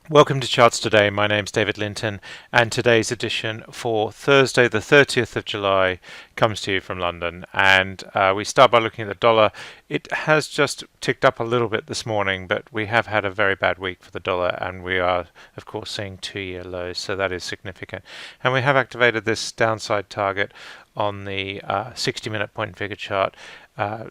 Welcome to Charts Today. My name's David Linton, and today's edition for Thursday, the 30th of July, comes to you from London. And we start by looking at the dollar. It has just ticked up a little bit this morning, but we have had a very bad week for the dollar, and we are, of course, seeing two-year lows, so that is significant. And we have activated this downside target on the 60-minute point figure chart,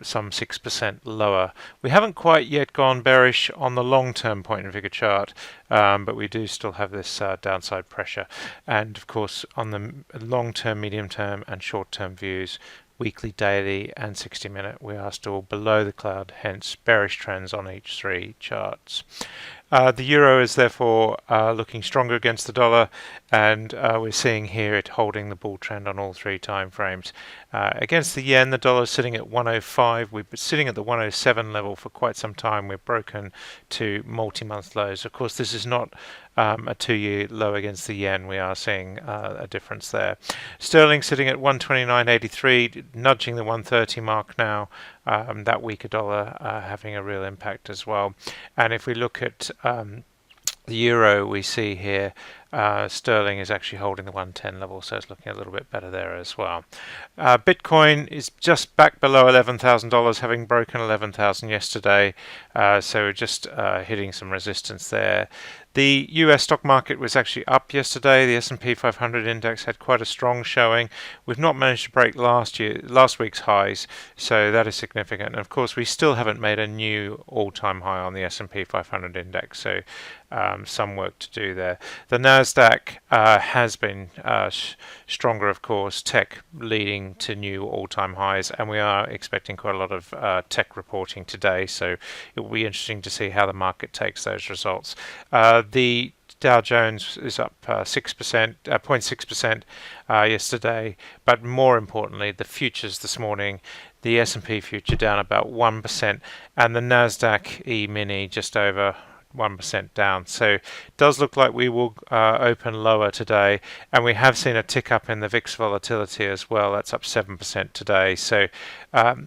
some 6% lower. We haven't quite yet gone bearish on the long-term point and figure chart, but we do still have this downside pressure. And of course, on the long-term, medium-term, and short-term views, weekly, daily, and 60-minute, we are still below the cloud, hence bearish trends on each three charts. The euro is therefore looking stronger against the dollar, and we're seeing here it holding the bull trend on all three time frames. Against the yen, the dollar is sitting at 105. We've been sitting at the 107 level for quite some time. We've broken to multi-month lows. Of course, this is not a two-year low against the yen. We are seeing a difference there. Sterling sitting at 129.83, nudging the 130 mark now. That weaker dollar having a real impact as well. And if we look at the euro, we see here sterling is actually holding the 110 level, so it's looking a little bit better there as well. Bitcoin is just back below $11,000, having broken 11,000 yesterday, so we're just hitting some resistance there. The US stock market was actually up yesterday. The S&P 500 index had quite a strong showing. We've not managed to break last week's highs, so that is significant. And of course, we still haven't made a new all-time high on the S&P 500 index, so some work to do there. The Nasdaq has been stronger, of course, tech leading to new all-time highs, and we are expecting quite a lot of tech reporting today, so it will be interesting to see how the market takes those results. The Dow Jones is up 0.6% yesterday, but more importantly, the futures this morning, the S&P future down about 1%, and the Nasdaq E-mini just over 1% down. So it does look like we will open lower today, and we have seen a tick up in the VIX volatility as well. That's up 7% today. So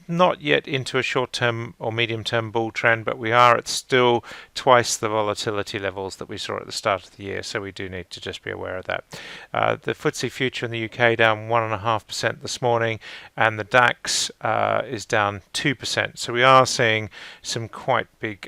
not yet into a short-term or medium-term bull trend, but we are at still twice the volatility levels that we saw at the start of the year. So we do need to just be aware of that. The FTSE future in the UK down 1.5% this morning, and the DAX is down 2%. So we are seeing some quite big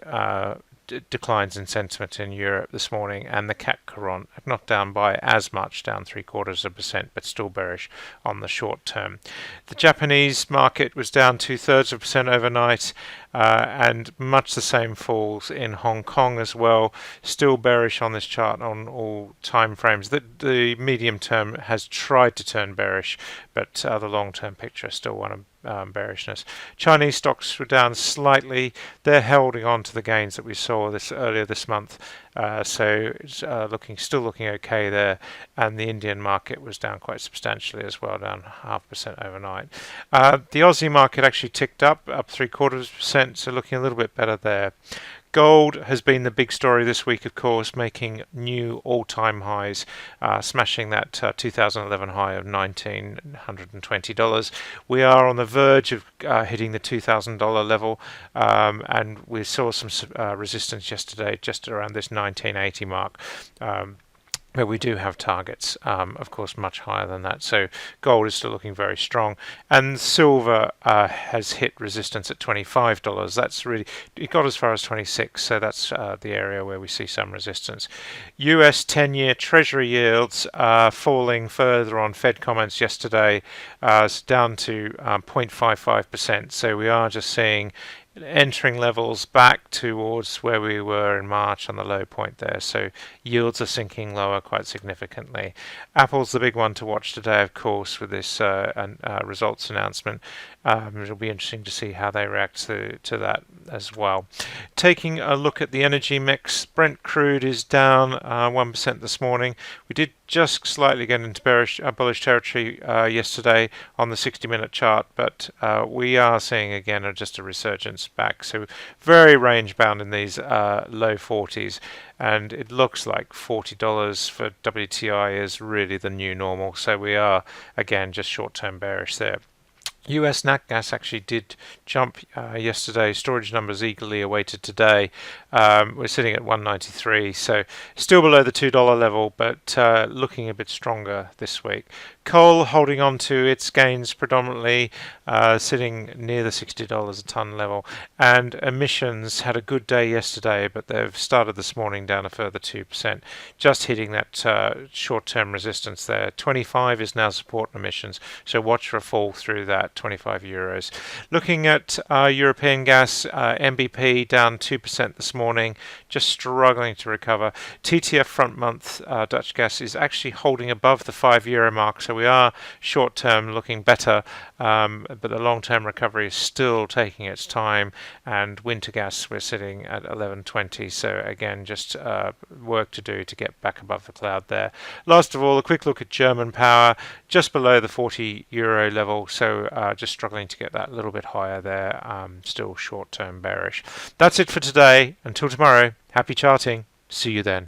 declines in sentiment in Europe this morning, and the CAC Caron not down by as much, down 0.75%, but still bearish on the short term. The Japanese market was down 0.2% overnight, and much the same falls in Hong Kong as well. Still bearish on this chart on all time frames. The medium term has tried to turn bearish, but the long term picture is still one of bearishness. Chinese stocks were down slightly. They're holding on to the gains that we saw earlier this month, so it's still looking okay there. And the Indian market was down quite substantially as well, down 0.5% overnight. The Aussie market actually ticked up 0.75%, so looking a little bit better there. Gold has been the big story this week, of course, making new all-time highs, smashing that 2011 high of $1,920. We are on the verge of hitting the $2,000 level, and we saw some resistance yesterday just around this 1980 mark. But we do have targets, of course, much higher than that. So gold is still looking very strong. And silver has hit resistance at $25. That's really, it got as far as 26, so that's the area where we see some resistance. US 10-year Treasury yields falling further on Fed comments yesterday, down to 0.55%. So we are just seeing entering levels back towards where we were in March on the low point there. So yields are sinking lower quite significantly. Apple's the big one to watch today, of course, with this results announcement. It'll be interesting to see how they react to that as well. Taking a look at the energy mix, Brent crude is down 1% this morning. We did just slightly get into bullish territory yesterday on the 60-minute chart, but we are seeing again just a resurgence back. So very range bound in these low 40s, and it looks like $40 for WTI is really the new normal. So we are again just short-term bearish there. US nat gas actually did jump yesterday. Storage numbers eagerly awaited today. We're sitting at 193, so still below the $2 level, but looking a bit stronger this week. Coal holding on to its gains predominantly, sitting near the $60 a ton level. And emissions had a good day yesterday, but they've started this morning down a further 2%, just hitting that short-term resistance there. 25 is now support emissions, so watch for a fall through that. 25 euros. Looking at European gas, MBP down 2% this morning, just struggling to recover. TTF front month Dutch gas is actually holding above the €5 mark, so we are short term looking better, but the long term recovery is still taking its time. And winter gas, we're sitting at 11.20, so again, just work to do to get back above the cloud there. Last of all, a quick look at German power, just below the €40 level, so just struggling to get that a little bit higher there, still short-term bearish. That's it for today. Until tomorrow, happy charting. See you then.